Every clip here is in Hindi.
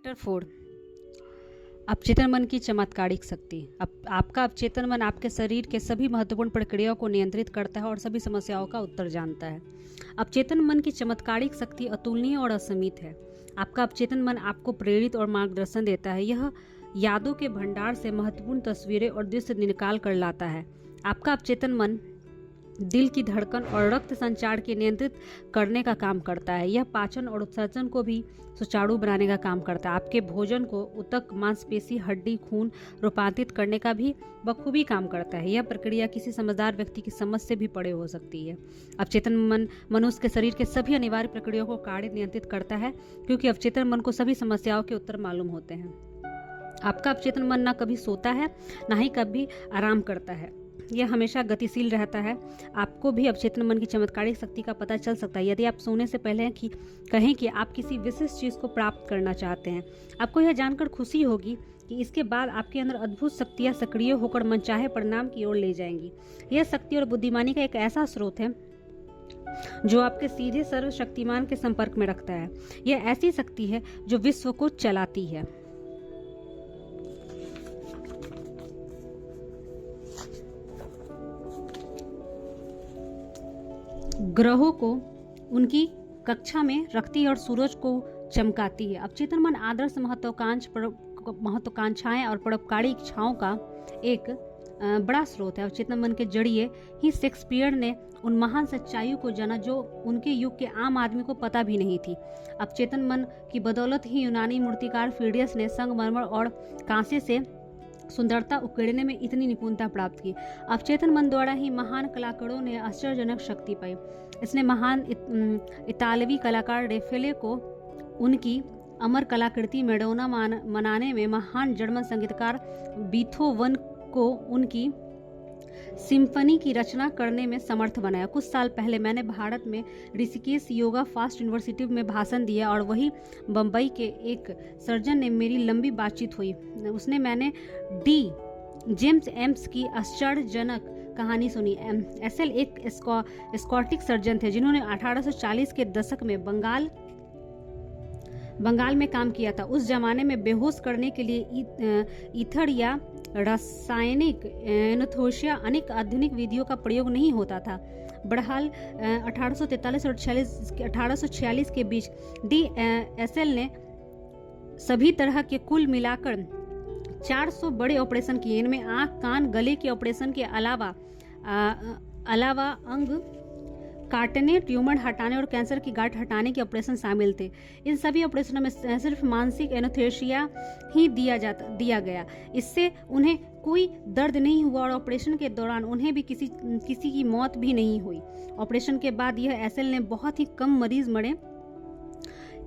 चैप्टर 4 अवचेतन मन की चमत्कारिक शक्ति। अब आपका अवचेतन मन आपके शरीर के सभी महत्वपूर्ण प्रक्रियाओं को नियंत्रित करता है और सभी समस्याओं का उत्तर जानता है। अवचेतन मन की चमत्कारिक शक्ति अतुलनीय और असीमित है। आपका अवचेतन मन आपको प्रेरित और मार्गदर्शन देता है। यह यादों के भंडार से महत्वपूर्ण तस्वीरें और दृश्य निकाल कर लाता है। आपका अवचेतन मन दिल की धड़कन और रक्त संचार के नियंत्रित करने का काम करता है। यह पाचन और उत्सर्जन को भी सुचारू बनाने का काम करता है। आपके भोजन को ऊतक, मांसपेशी, हड्डी, खून रूपांतरित करने का भी बखूबी काम करता है। यह प्रक्रिया किसी समझदार व्यक्ति की समझ से भी परे हो सकती है। अवचेतन मन मनुष्य के शरीर के सभी अनिवार्य प्रक्रियाओं को कार्य नियंत्रित करता है, क्योंकि अवचेतन मन को सभी समस्याओं के उत्तर मालूम होते हैं। आपका अवचेतन मन ना कभी सोता है, ना ही कभी आराम करता है। यह हमेशा गतिशील रहता है। आपको भी अवचेतन मन की चमत्कारिक शक्ति का पता चल सकता है यदि आप सोने से पहले कहें कि आप किसी विशिष्ट चीज़ को प्राप्त करना चाहते हैं। आपको यह जानकर खुशी होगी कि इसके बाद आपके अंदर अद्भुत शक्तियाँ सक्रिय होकर मनचाहे परिणाम की ओर ले जाएंगी। यह शक्ति और बुद्धिमानी का एक ऐसा स्रोत है जो आपके सीधे सर्वशक्तिमान के संपर्क में रखता है। यह ऐसी शक्ति है जो विश्व को चलाती है। ग्रहों को उनकी कक्षा में रखती है और सूरज को चमकाती है। अवचेतन मन आदर्श महत्वाकांक्षाएं और परोपकारी इच्छाओं का एक बड़ा स्रोत है। अवचेतन मन के जरिए ही शेक्सपियर ने उन महान सच्चाइयों को जाना जो उनके युग के आम आदमी को पता भी नहीं थी। अवचेतन मन की बदौलत ही यूनानी मूर्तिकार फिडियस ने संगमरमर और कांसे से सुंदरता उकेड़ने में इतनी निपुणता प्राप्त की। अवचेतन मन द्वारा ही महान कलाकारों ने आश्चर्यजनक शक्ति पाई। इसने महान इतालवी कलाकार रेफेले को उनकी अमर कलाकृति मेडोना मनाने में, महान जर्मन संगीतकार बीथोवन को उनकी सिम्फनी की रचना करने में समर्थ बनाया। कुछ साल पहले मैंने भारत में ऋषिकेश योगा फास्ट यूनिवर्सिटी में भाषण दिया और वही बम्बई के एक सर्जन ने मेरी लंबी बातचीत हुई। उसने मैंने डी जेम्स एम्स की आश्चर्यजनक कहानी सुनी। एसएल एक स्कॉटिश सर्जन थे जिन्होंने 1840 के दशक में बंगाल में काम किया था। उस जमाने में बेहोश करने के लिए ईथर या रासायनिक एनेस्थीसिया अनेक आधुनिक विधियों का प्रयोग नहीं होता था। बहरहाल 1843 और 1846 के बीच DSL ने सभी तरह के कुल मिलाकर 400 बड़े ऑपरेशन किए। इनमें आंख, कान, गले के ऑपरेशन के अलावा अंग काटने, ट्यूमर हटाने और कैंसर की गांठ हटाने के ऑपरेशन शामिल थे। इन सभी ऑपरेशनों में सिर्फ मानसिक एनेस्थीसिया ही दिया गया। इससे उन्हें कोई दर्द नहीं हुआ और ऑपरेशन के दौरान उन्हें भी किसी की मौत भी नहीं हुई। ऑपरेशन के बाद यह एसएल ने बहुत ही कम मरीज मरे।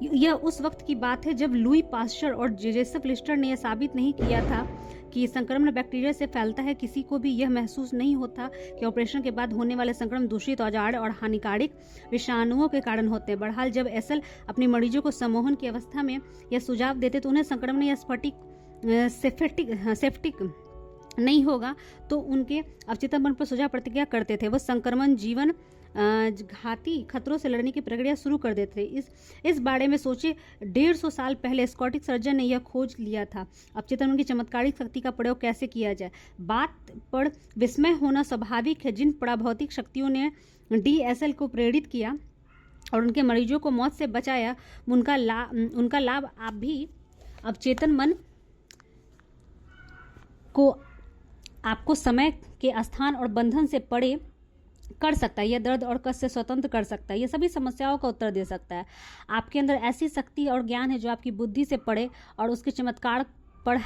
यह उस वक्त की बात है जब लुई पास्चर और जोसेफ लिस्टर ने यह साबित नहीं किया था कि संक्रमण बैक्टीरिया से फैलता है। किसी को भी यह महसूस नहीं होता कि ऑपरेशन के बाद होने वाले संक्रमण दूषित औजार और हानिकारक विषाणुओं के कारण होते हैं। बहरहाल जब एसएल अपने मरीजों को सम्मोहन की अवस्था में यह सुझाव देते तो उन्हें संक्रमण या सेप्टिक नहीं होगा तो उनके अवचेतन मन पर सुझाव प्रतिक्रिया करते थे। वह संक्रमण जीवन घाती खतरों से लड़ने की प्रक्रिया शुरू कर देते थे। इस बारे में सोचे 150 साल पहले स्कॉटिश सर्जन ने यह खोज लिया था। अवचेतन मन की चमत्कारिक शक्ति का प्रयोग कैसे किया जाए। बात पर विस्मय होना स्वाभाविक है। जिन पराभौतिक शक्तियों ने DSL को प्रेरित किया और उनके मरीजों को मौत से बचाया, उनका लाभ आप भी अवचेतन मन को आपको समय के स्थान और बंधन से परे कर सकता है। यह दर्द और कष्ट से स्वतंत्र कर सकता है। यह सभी समस्याओं का उत्तर दे सकता है। आपके अंदर ऐसी शक्ति और ज्ञान है जो आपकी बुद्धि से परे और उसके चमत्कार पर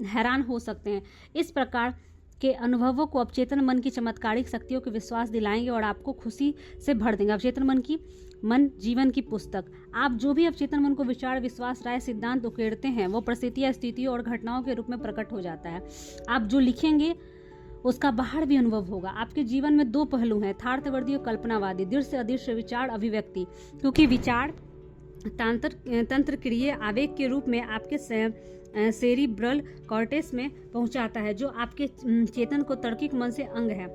हैरान हो सकते हैं। इस प्रकार के अनुभवों को अवचेतन मन की चमत्कारिक शक्तियों के विश्वास दिलाएंगे और आपको खुशी से भर देंगे। अवचेतन मन जीवन की पुस्तक। आप जो भी अवचेतन मन को विचार, विश्वास, राय, सिद्धांत उकेरते हैं वो परिस्थितियां, स्थितियों और घटनाओं के रूप में प्रकट हो जाता है। आप जो लिखेंगे उसका बाहर भी अनुभव होगा। आपके जीवन में 2 पहलू हैं, यथार्थवादी और कल्पनावादी, दृश्य अदृश्य, विचार, अभिव्यक्ति। क्योंकि विचार तंत्रक्रिय आवेग के रूप में आपके सेरिब्रल कॉर्टेक्स में पहुंचाता है जो आपके चेतन को तार्किक मन से अंग है।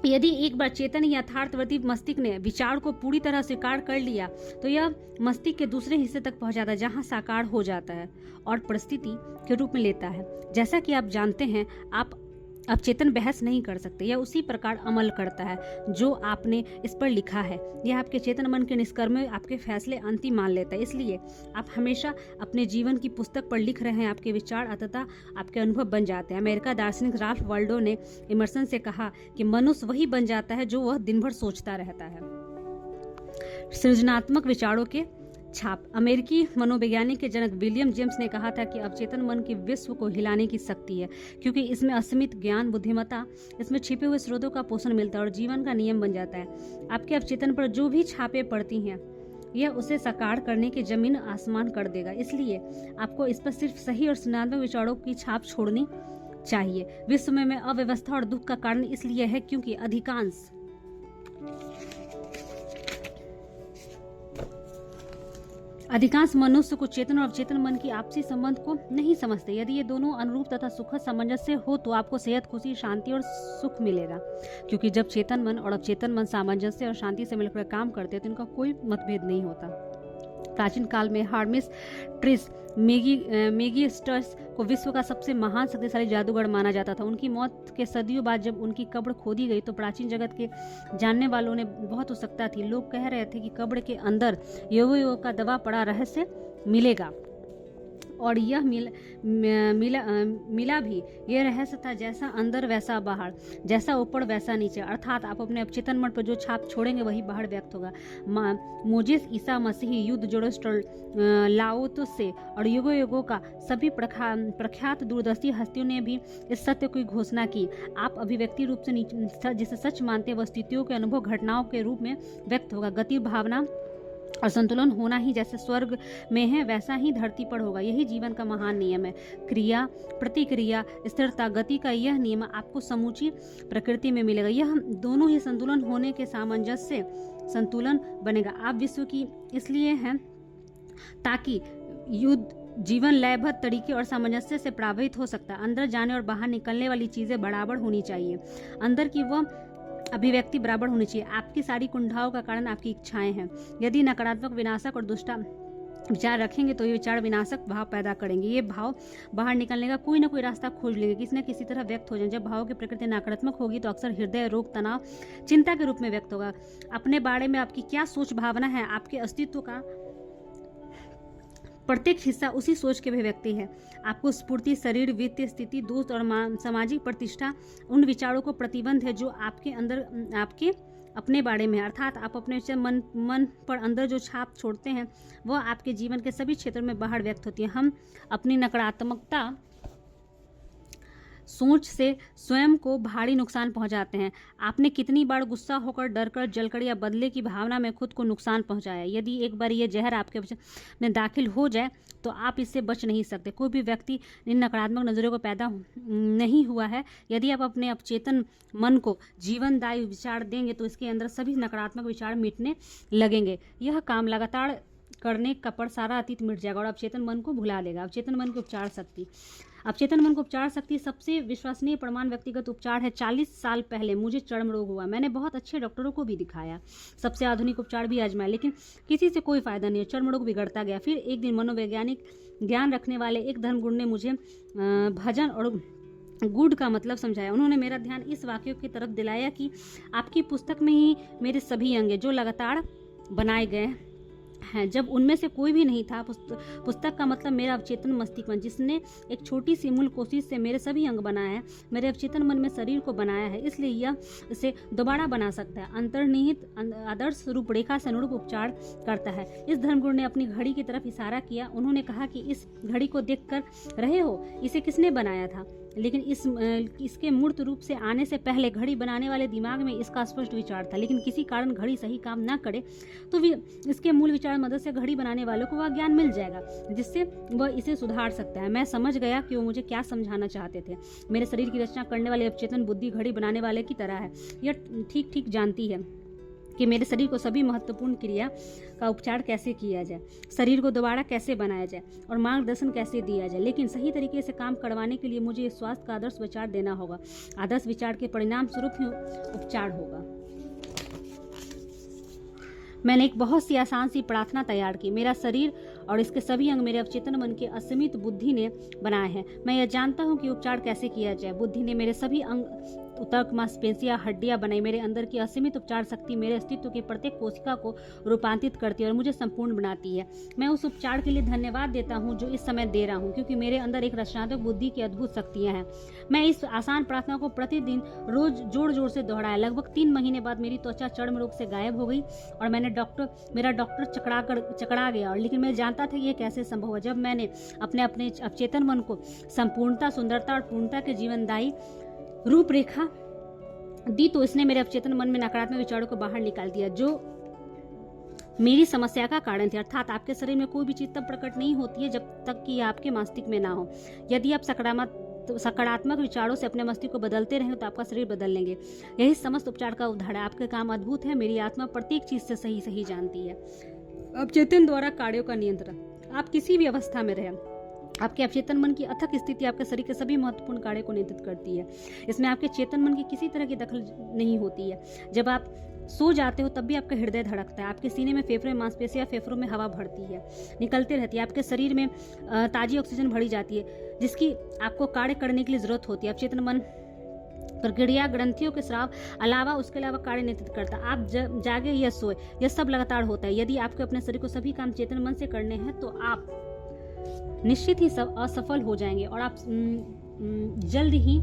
यदि एक बार चेतन यथार्थवर्ती मस्तिष्क ने विचार को पूरी तरह स्वीकार कर लिया तो यह मस्तिष्क के दूसरे हिस्से तक पहुंच जाता है, जहां साकार हो जाता है और परिस्थिति के रूप में लेता है। जैसा कि आप जानते हैं, आप अवचेतन बहस नहीं कर सकते, यह उसी प्रकार अमल करता है जो आपने इस पर लिखा है। यह आपके चेतन मन के निष्कर्म में आपके फैसले अंतिम मान लेता है। इसलिए आप हमेशा अपने जीवन की पुस्तक पर लिख रहे हैं, आपके विचार अंततः आपके अनुभव बन जाते हैं। अमेरिका दार्शनिक राल्फ वाल्डो ने इमर्सन से कहा कि मनुष्य वही बन जाता है जो वह दिन भर सोचता रहता है। सृजनात्मक विचारों के छाप। अमेरिकी मनोवैज्ञानिक के जनक विलियम जेम्स ने कहा था कि अवचेतन मन की विश्व को हिलाने की शक्ति है, क्योंकि इसमें असीमित ज्ञान, बुद्धिमत्ता, इसमें छिपे हुए स्रोतों का पोषण मिलता है और जीवन का नियम बन जाता है। आपके अवचेतन पर जो भी छापे पड़ती हैं, यह उसे साकार करने की जमीन आसमान कर देगा। इसलिए आपको इस पर सिर्फ सही और सृजनात्मक विचारों की छाप छोड़नी चाहिए। विश्व में अव्यवस्था और दुख का कारण इसलिए है क्योंकि अधिकांश मनुष्य को चेतन और अवचेतन मन की आपसी संबंध को नहीं समझते। यदि ये दोनों अनुरूप तथा सुखद सामंजस्य हो तो आपको सेहत, खुशी, शांति और सुख मिलेगा, क्योंकि जब चेतन मन और अवचेतन मन सामंजस्य और शांति से मिलकर काम करते हैं तो इनका कोई मतभेद नहीं होता। प्राचीन काल में हार्मिस ट्रिस मेगिस्टस को विश्व का सबसे महान शक्तिशाली जादूगर माना जाता था। उनकी मौत के सदियों बाद जब उनकी कब्र खोदी गई तो प्राचीन जगत के जानने वालों ने बहुत उत्सुकता थी। लोग कह रहे थे कि कब्र के अंदर योगो का दबा पड़ा रहस्य मिलेगा, और यह मिला भी। यह रहस्य था, जैसा अंदर वैसा बाहर, जैसा ऊपर वैसा नीचे। अर्थात आप अपने अवचेतन मन पर जो छाप छोड़ेंगे वही बाहर व्यक्त होगा। मोजेस, ईसा मसीह, युद्ध, जोरोस्टर, लाओ त्से और युगों का सभी प्रख्यात दूरदर्शी हस्तियों ने भी इस सत्य की घोषणा की। आप अभिव्यक्ति रूप से जिसे सच मानते हैं वह स्थितियों के अनुभव घटनाओं के रूप में व्यक्त होगा। गति, भावना और संतुलन होना ही जैसे स्वर्ग में है वैसा ही धरती पर होगा। यही जीवन का महान नियम है। क्रिया, प्रतिक्रिया, स्थिरता, गति का यह नियम आपको समूची प्रकृति में मिलेगा। यह दोनों ही संतुलन होने के सामंजस्य संतुलन बनेगा। आप विश्व की इसलिए हैं ताकि युद्ध जीवन लयबद्ध तरीके और सामंजस्य से प्रभावित हो सकता है। अंदर जाने और बाहर निकलने वाली चीजें बराबर होनी चाहिए। अंदर की वह अभिव्यक्ति बराबर होनी चाहिए। आपकी सारी कुंठाओं का कारण आपकी इच्छाएं हैं। यदि नकारात्मक, विनाशक और दुष्टा विचार रखेंगे तो ये विचार विनाशक भाव पैदा करेंगे। ये भाव बाहर निकलने का कोई ना कोई रास्ता खोज लेंगे, किसी न किसी तरह व्यक्त हो जाए। जब भावों की प्रकृति नकारात्मक होगी तो अक्सर हृदय रोग, तनाव, चिंता के रूप में व्यक्त होगा। अपने बारे में आपकी क्या सोच भावना है, आपके अस्तित्व का प्रत्येक हिस्सा उसी सोच के अभिव्यक्ति है। आपको स्फूर्ति, शरीर, वित्तीय स्थिति, दोस्त और सामाजिक प्रतिष्ठा उन विचारों को प्रतिबंध है जो आपके अंदर आपके अपने बारे में है। अर्थात आप अपने मन पर अंदर जो छाप छोड़ते हैं वह आपके जीवन के सभी क्षेत्रों में बाहर व्यक्त होती है। हम अपनी नकारात्मकता सोच से स्वयं को भारी नुकसान पहुंचाते हैं। आपने कितनी बार गुस्सा होकर, डरकर, जलकर या बदले की भावना में खुद को नुकसान पहुंचाया। यदि एक बार ये जहर आपके में दाखिल हो जाए तो आप इससे बच नहीं सकते। कोई भी व्यक्ति इन नकारात्मक नजरों को पैदा नहीं हुआ है। यदि आप अपने अवचेतन मन को जीवनदायी विचार देंगे तो इसके अंदर सभी नकारात्मक विचार मिटने लगेंगे। यह काम लगातार करने का पर सारा अतीत मिट जाएगा और अवचेतन मन को भुला देगा। अवचेतन मन की उपचार शक्ति। अवचेतन मन को उपचार शक्ति सबसे विश्वसनीय प्रमाण व्यक्तिगत उपचार है। 40 साल पहले मुझे चर्म रोग हुआ। मैंने बहुत अच्छे डॉक्टरों को भी दिखाया, सबसे आधुनिक उपचार भी आजमाए, लेकिन किसी से कोई फायदा नहीं। चर्म रोग बिगड़ता गया। फिर एक दिन मनोवैज्ञानिक ज्ञान रखने वाले एक धर्मगुरु ने मुझे भजन और गुड का मतलब समझाया। उन्होंने मेरा ध्यान इस वाक्य की तरफ दिलाया कि आपकी पुस्तक में ही मेरे सभी अंग जो लगातार बनाए गए हैं, जब उनमें से कोई भी नहीं था। पुस्तक का मतलब मेरा अवचेतन मस्तिष्क मन, जिसने एक छोटी सी मूल कोशिश से मेरे सभी अंग बनाया है। मेरे अवचेतन मन में शरीर को बनाया है, इसलिए यह इसे दोबारा बना सकता है। अंतर्निहित आदर्श रूपरेखा से अनुरूप उपचार करता है। इस धर्मगुरु ने अपनी घड़ी की तरफ इशारा किया। उन्होंने कहा कि इस घड़ी को देख कर रहे हो, इसे किसने बनाया था? लेकिन इसके मूर्त रूप से आने से पहले घड़ी बनाने वाले दिमाग में इसका स्पष्ट विचार था, लेकिन किसी कारण घड़ी सही काम ना करे तो इसके मूल विचार मदद से घड़ी बनाने वालों को वह ज्ञान मिल जाएगा जिससे वह इसे सुधार सकता है। मैं समझ गया कि वो मुझे क्या समझाना चाहते थे। मेरे शरीर की रचना करने वाले अवचेतन बुद्धि घड़ी बनाने वाले की तरह है। यह ठीक ठीक जानती है कि मेरे शरीर को सभी महत्वपूर्ण क्रिया का उपचार कैसे किया जाए, शरीर को दोबारा कैसे बनाया जाए और मार्गदर्शन कैसे दिया जाए। लेकिन सही तरीके से काम करवाने के लिए मुझे स्वास्थ्य का आदर्श विचार देना होगा। आदर्श विचार के परिणाम स्वरूप ही उपचार होगा। मैंने एक बहुत सी आसान सी प्रार्थना तैयार की। मेरा शरीर और इसके सभी अंग मेरे अवचेतन मन के असीमित बुद्धि ने बनाए हैं। मैं यह जानता हूँ कि उपचार कैसे किया जाए। बुद्धि ने मेरे सभी अंग, तर्क, मांसपेशियां, हड्डियां बनाई। मेरे अंदर की असीमित उपचार शक्ति मेरे अस्तित्व की प्रत्येक कोशिका को रूपांतरित करती है और मुझे संपूर्ण बनाती है। मैं उस उपचार के लिए धन्यवाद देता हूँ जो इस समय दे रहा हूँ, क्योंकि मेरे अंदर एक रचनात्मक बुद्धि की अद्भुत शक्तियाँ हैं। मैं इस आसान प्रार्थना को प्रतिदिन रोज जोर जोर से दोहराया। लगभग 3 महीने बाद मेरी त्वचा चर्म रोग से गायब हो गई और मेरा डॉक्टर चकरा गया। और लेकिन मैं जानता था कि यह कैसे संभव हुआ। जब मैंने अपने अवचेतन मन को संपूर्णता, सुंदरता और पूर्णता के जीवनदायी रूपरेखा दी, तो इसने मेरे अवचेतन मन में नकारात्मक विचारों को बाहर निकाल दिया जो मेरी समस्या का कारण थे। अर्थात आपके शरीर में कोई भी चीज तब प्रकट नहीं होती है जब तक कि आपके मस्तिष्क में ना हो। यदि आप सकारात्मक विचारों से अपने मस्तिष्क को बदलते रहें तो आपका शरीर बदल लेंगे। यही समस्त उपचार का उदाहरण है। आपके काम अद्भुत है। मेरी आत्मा प्रत्येक चीज से सही सही जानती है। अवचेतन द्वारा कार्यों का नियंत्रण। आप किसी भी अवस्था में रहें, आपके अवचेतन मन की अथक स्थिति आपके शरीर के सभी महत्वपूर्ण कार्यों को नियंत्रित करती है। इसमें आपके चेतन मन की किसी तरह की दखल नहीं होती है। जब आप सो जाते हो तब भी आपका हृदय धड़कता है। आपके सीने में फेफड़े, मांसपेशियां, फेफड़ों में हवा भरती है, निकलती रहती है। आपके शरीर में ताजी ऑक्सीजन भरी जाती है जिसकी आपको कार्य करने के लिए जरूरत होती है। अवचेतन मन प्रक्रिया, ग्रंथियों के स्राव उसके अलावा कार्य नियंत्रित करता है। आप जागे या सोए, यह सब लगातार होता है। यदि आपको अपने शरीर को सभी काम चेतन मन से करने हैं तो आप निश्चित ही असफल हो जाएंगे और आप जल्द ही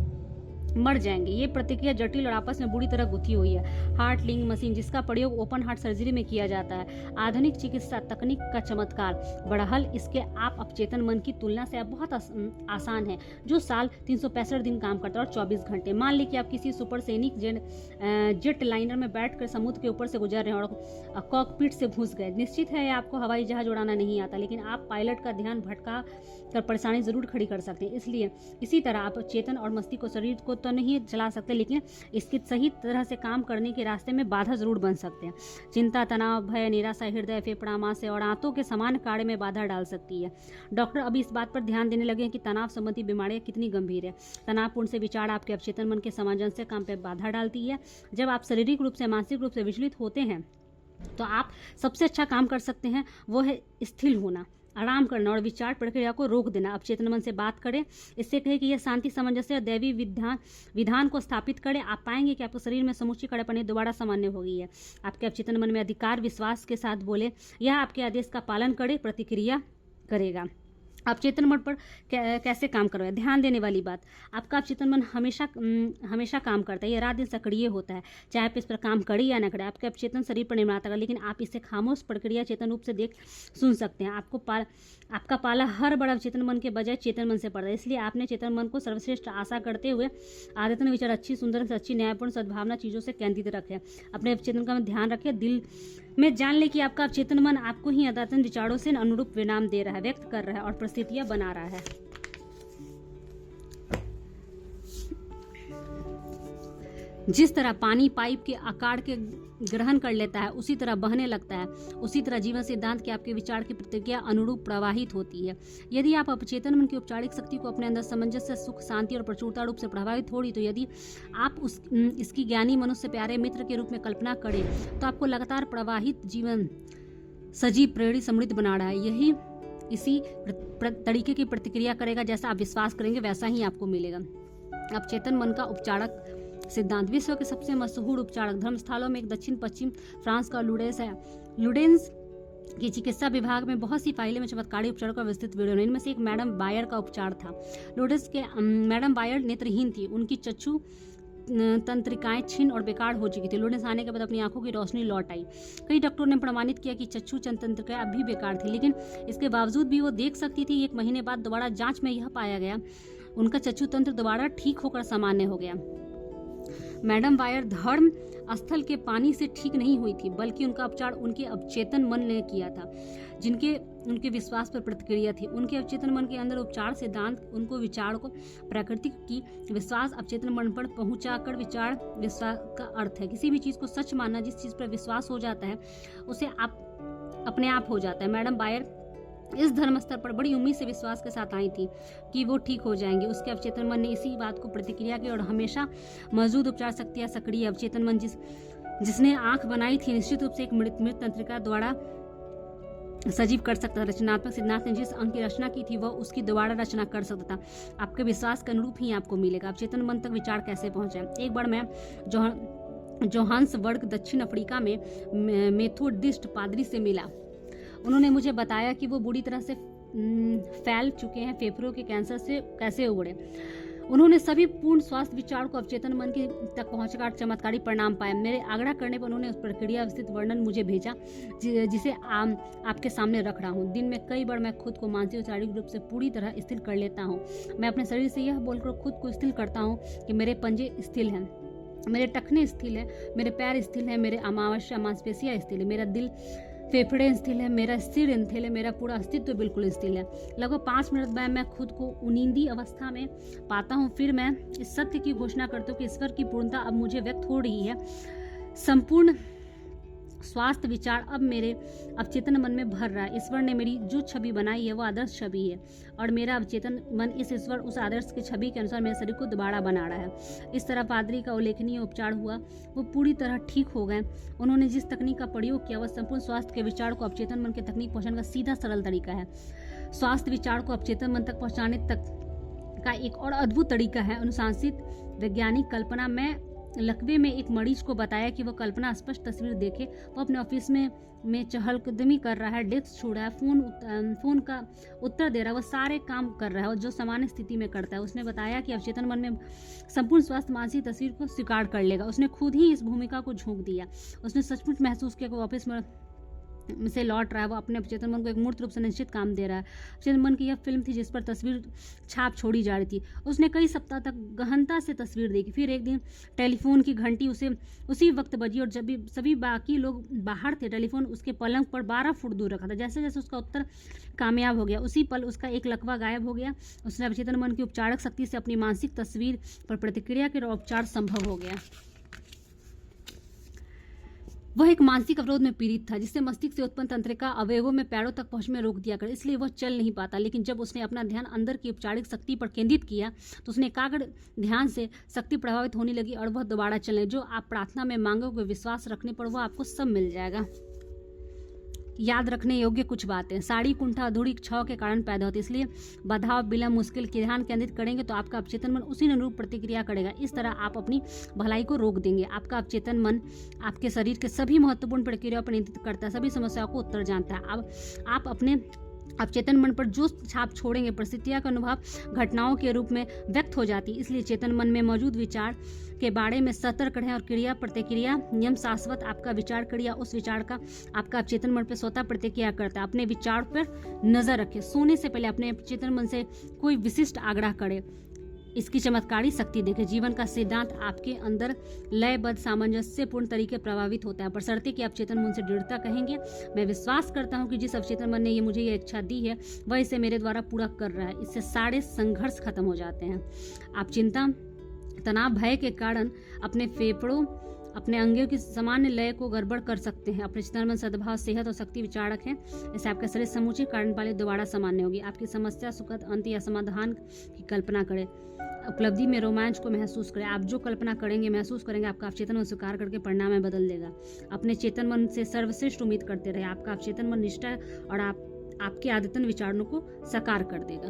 मर जाएंगे। ये प्रतिक्रिया जटिल और आपस में बुरी तरह गुथी हुई है। हार्ट लिंग मशीन, जिसका प्रयोग ओपन हार्ट सर्जरी में किया जाता है, आधुनिक चिकित्सा तकनीक का चमत्कार। बहरहाल इसके आप अपचेतन मन की तुलना से अब बहुत आसान है, जो साल 365 दिन काम करता है और 24 घंटे। मान ली कि आप किसी सुपरसोनिक जेट लाइनर में बैठकर समुद्र के ऊपर से गुजर रहे हैं और कॉकपिट से घुस गए। निश्चित है आपको हवाई जहाज उड़ाना नहीं आता, लेकिन आप पायलट का ध्यान भटका कर परेशानी जरूर खड़ी कर सकते हैं। इसलिए इसी तरह आप चेतन और मस्तिष्क को, शरीर को तो नहीं चला सकते, लेकिन इसके सही तरह से काम करने के रास्ते में बाधा जरूर बन सकते हैं। चिंता, तनाव, भय, निराशा हृदय, फेफड़ा, मांस और आंतों के समान कार्य में बाधा डाल सकती है। डॉक्टर अभी इस बात पर ध्यान देने लगे हैं कि तनाव संबंधी बीमारियां कितनी गंभीर है। तनावपूर्ण से विचार आपके अवचेतन मन के सामंजस्य काम पर बाधा डालती है। जब आप शारीरिक रूप से, मानसिक रूप से विचलित होते हैं तो आप सबसे अच्छा काम कर सकते हैं वो है स्थिर होना, आराम करना और विचार प्रक्रिया को रोक देना। अवचेतन मन से बात करें, इससे कहें कि यह शांति, सामंजस्य और दैवी विधान को स्थापित करें। आप पाएंगे कि आपके शरीर में समूची कड़पनी दोबारा सामान्य हो गई है। आपके अवचेतन मन में अधिकार, विश्वास के साथ बोले, यह आपके आदेश का पालन करे, प्रतिक्रिया करेगा। अवचेतन मन पर कैसे काम करवाए? ध्यान देने वाली बात, आपका अवचेतन मन हमेशा काम करता है। यह रात दिन सक्रिय होता है, चाहे आप इस पर काम करें या न करें। आपके अवचेतन शरीर पर निर्माण करेगा, लेकिन आप इसे खामोश प्रक्रिया चेतन रूप से सुन सकते हैं। आपका पाला हर बड़ा अवचेतन मन के बजाय चेतन मन से पड़ता है। इसलिए आपने चेतन मन को सर्वश्रेष्ठ आशा करते हुए आदतन विचार, अच्छी, सुंदर, सच्ची, न्यायपूर्ण, सद्भावना चीजों से केंद्रित रखें। अपने अवचेतन का ध्यान रखें। दिल में जान ले कि आपका अवचेतन मन आपको ही आदतन विचारों से अनुरूप परिणाम दे रहा है, व्यक्त कर रहा है और परिस्थितियां बना रहा है। जिस तरह पानी पाइप के आकार के ग्रहण कर लेता है, उसी तरह बहने लगता है, उसी तरह जीवन सिद्धांत के आपके विचार की प्रतिक्रिया अनुरूप प्रवाहित होती है। यदि आप अपचेतन मन की औपचारिक शक्ति को अपने अंदर सामंजस्य, सुख, शांति और प्रचुरता रूप से प्रभावित हो रही, तो यदि आप इसकी ज्ञानी, मनुष्य, प्यारे मित्र के रूप में कल्पना करें, तो आपको लगातार प्रवाहित जीवन सजीव, प्रेरित, समृद्ध बना रहा है। यही इसी तरीके की प्रतिक्रिया करेगा। जैसा आप विश्वास करेंगे वैसा ही आपको मिलेगा। अपचेतन मन का उपचारक सिद्धांत। विश्व के सबसे मशहूर उपचारक धर्मस्थलों में एक दक्षिण पश्चिम फ्रांस का लुडेंस है। लुडेंस की चिकित्सा विभाग में बहुत सी फाइलें में चमत्कारी उपचारों का विस्तृत वीडियो है। इनमें से एक मैडम बायर का उपचार था। लुडेंस के मैडम बायर नेत्रहीन थी। उनकी चक्षु तंत्रिकाएं छिन्न और बेकार हो चुकी थी। लुडेंस आने के बाद अपनी आंखों की रोशनी लौट आई। कई डॉक्टरों ने प्रमाणित किया कि चक्षु तंत्रिकाएं अब भी बेकार थी, लेकिन इसके बावजूद भी वो देख सकती थी। 1 महीने बाद दोबारा जांच में यह पाया गया उनका चक्षु तंत्र दोबारा ठीक होकर सामान्य हो गया। मैडम वायर धर्म स्थल के पानी से ठीक नहीं हुई थी, बल्कि उनका उपचार उनके अवचेतन मन ने किया था। जिनके उनके विश्वास पर प्रतिक्रिया थी। उनके अवचेतन मन के अंदर उपचार सिद्धांत उनको विचार को प्रकृति की विश्वास अवचेतन मन पर पहुंचाकर विचार विश्वास का अर्थ है। किसी भी चीज़ को सच मानना, जिस चीज़ पर विश्वास हो जाता है उसे आप अपने आप हो जाता है। मैडम बायर इस धर्म स्तर पर बड़ी उम्मीद से विश्वास के साथ आई थी कि वो ठीक हो जाएंगे। उसके अवचेतन मन ने इसी बात को प्रतिक्रिया की और हमेशा मौजूद उपचार शक्तियाँ सक्रिय अवचेतन मन जिसने आंख बनाई थी निश्चित रूप से एक मृत तंत्रिका द्वारा सजीव कर सकता था। रचनात्मक सिद्धांत ने जिस अंग की रचना की थी वह उसकी दोबारा रचना कर सकता था। आपके विश्वास के अनुरूप ही आपको मिलेगा। अवचेतन मन तक विचार कैसे पहुंचे? एक बार मैं जोहान्सबर्ग दक्षिण अफ्रीका में मेथोडिस्ट पादरी से मिला। उन्होंने मुझे बताया कि वो बुरी तरह से फैल चुके हैं फेफड़ों के कैंसर से कैसे उगड़े। उन्होंने सभी पूर्ण स्वास्थ्य विचार को अवचेतन मन के तक पहुंचकर चमत्कारी परिणाम पाए। मेरे आग्रह करने पर उन्होंने उस प्रक्रिया स्थित वर्णन मुझे भेजा जिसे आपके सामने रख रहा हूँ। दिन में कई बार मैं खुद को मानसिक और शारीरिक रूप से पूरी तरह स्थिर कर लेता हूँ। मैं अपने शरीर से यह बोलकर खुद को स्थिर करता हूँ कि मेरे पंजे स्थिर हैं, मेरे टखने स्थिर हैं, मेरे पैर स्थिर हैं, मेरे अमावस्या मांसपेशियाँ स्थिर है, मेरा दिल फेफड़े स्थिर है, मेरा सिर स्थिर है, मेरा पूरा अस्तित्व बिल्कुल स्थिर है। लगभग 5 मिनट बाद मैं खुद को उनींदी अवस्था में पाता हूँ। फिर मैं इस सत्य की घोषणा करता हूँ कि ईश्वर की पूर्णता अब मुझे व्यक्त हो रही है। संपूर्ण स्वास्थ्य विचार अब मेरे अवचेतन मन में भर रहा है। ईश्वर ने मेरी जो छवि बनाई है वो आदर्श छवि है और मेरा अवचेतन मन इस ईश्वर उस आदर्श की छवि के अनुसार मेरे शरीर को दोबारा बना रहा है। इस तरह पादरी का उल्लेखनीय उपचार हुआ, वो पूरी तरह ठीक हो गए। उन्होंने जिस तकनीक का प्रयोग किया वह संपूर्ण स्वास्थ्य के विचार को अवचेतन मन के तकनीक पहुंचाने का सीधा सरल तरीका है। स्वास्थ्य विचार को अवचेतन मन तक पहुंचाने तक का एक और अद्भुत तरीका है अनुशासित वैज्ञानिक कल्पना। मैं लकवे में एक मरीज को बताया कि वह कल्पना स्पष्ट तस्वीर देखे। वो अपने ऑफिस में चहलकदमी कर रहा है, डेस्क छू रहा है, फोन का उत्तर दे रहा है, वह सारे काम कर रहा है और जो सामान्य स्थिति में करता है। उसने बताया कि अवचेतन मन में संपूर्ण स्वास्थ्य मानसिक तस्वीर को स्वीकार कर लेगा। उसने खुद ही इस भूमिका को झोंक दिया। उसने सचमुच महसूस किया कि वो ऑफिस में से लौट रहा है। वो अपने अवचेतन मन को एक मूर्त रूप से निश्चित काम दे रहा है। अवचेतन मन की यह फिल्म थी जिस पर तस्वीर छाप छोड़ी जा रही थी। उसने कई सप्ताह तक गहनता से तस्वीर देखी। फिर एक दिन टेलीफोन की घंटी उसी वक्त बजी और जब भी सभी बाकी लोग बाहर थे, टेलीफोन उसके पलंग पर 12 फुट दूर रखा था। जैसे जैसे उसका उत्तर कामयाब हो गया उसी पल उसका एक लकवा गायब हो गया। उसने अवचेतन मन की उपचारक शक्ति से अपनी मानसिक तस्वीर पर प्रतिक्रिया के उपचार संभव हो गया। वह एक मानसिक अवरोध में पीड़ित था जिससे मस्तिष्क से उत्पन्न तंत्रिका अवयवों में पैरों तक पहुंच में रोक दिया कर, इसलिए वह चल नहीं पाता। लेकिन जब उसने अपना ध्यान अंदर की उपचारिक शक्ति पर केंद्रित किया तो उसने एकाग्र ध्यान से शक्ति प्रभावित होने लगी और वह दोबारा चलने। जो आप प्रार्थना में मांगोगे, विश्वास रखने पर वह आपको सब मिल जाएगा। याद रखने योग्य कुछ बातें। साड़ी कुंठा अधूरी इच्छाओं के कारण पैदा होती है, इसलिए बाधाओं विलंब मुश्किल की ध्यान केंद्रित करेंगे तो आपका अवचेतन मन उसी अनुरूप प्रतिक्रिया करेगा। इस तरह आप अपनी भलाई को रोक देंगे। आपका अवचेतन मन आपके शरीर के सभी महत्वपूर्ण प्रक्रियाओं पर नियंत्रित करता है, सभी समस्याओं को उत्तर जानता है। अब आप अपने अवचेतन मन पर जो छाप छोड़ेंगे परिस्थितियों का अनुभव घटनाओं के रूप में व्यक्त हो जाती है। इसलिए चेतन मन में मौजूद विचार के बारे में सतर्क रहें और क्रिया प्रतिक्रिया नियम शाश्वत। आपका विचार क्रिया उस विचार का आपका अवचेतन मन पर स्वतः प्रतिक्रिया करता है। अपने विचार पर नजर रखें। सोने से पहले अपने चेतन मन से कोई विशिष्ट आग्रह करें, इसकी चमत्कारी शक्ति देखें। जीवन का सिद्धांत आपके अंदर लयबद्ध सामंजस्यपूर्ण तरीके प्रभावित होता है, बशर्ते कि आप चेतन मन से दृढ़ता कहेंगे। मैं विश्वास करता हूँ कि जिस अवचेतन मन ने मुझे ये इच्छा दी है वह इसे मेरे द्वारा पूरा कर रहा है। इससे सारे संघर्ष खत्म हो जाते हैं। आप चिंता, तनाव, भय के कारण अपने फेफड़ों, अपने अंगों की सामान्य लय को गड़बड़ कर सकते हैं। अपने चेतन मन, सद्भाव, सेहत और शक्ति विचार रखें। इससे आपका शरीर समूचे कारण पाले दोबारा सामान्य होगी। आपकी समस्या सुखद अंत या समाधान की कल्पना करें। उपलब्धि में रोमांच को महसूस करें। आप जो कल्पना करेंगे, महसूस करेंगे, आपका अवचेतन मन स्वीकार करके परिणाम में बदल देगा। अपने चेतन मन से सर्वश्रेष्ठ उम्मीद करते रहे। आपका अवचेतन मन निष्ठा और आपके आदतन विचारों को साकार कर देगा।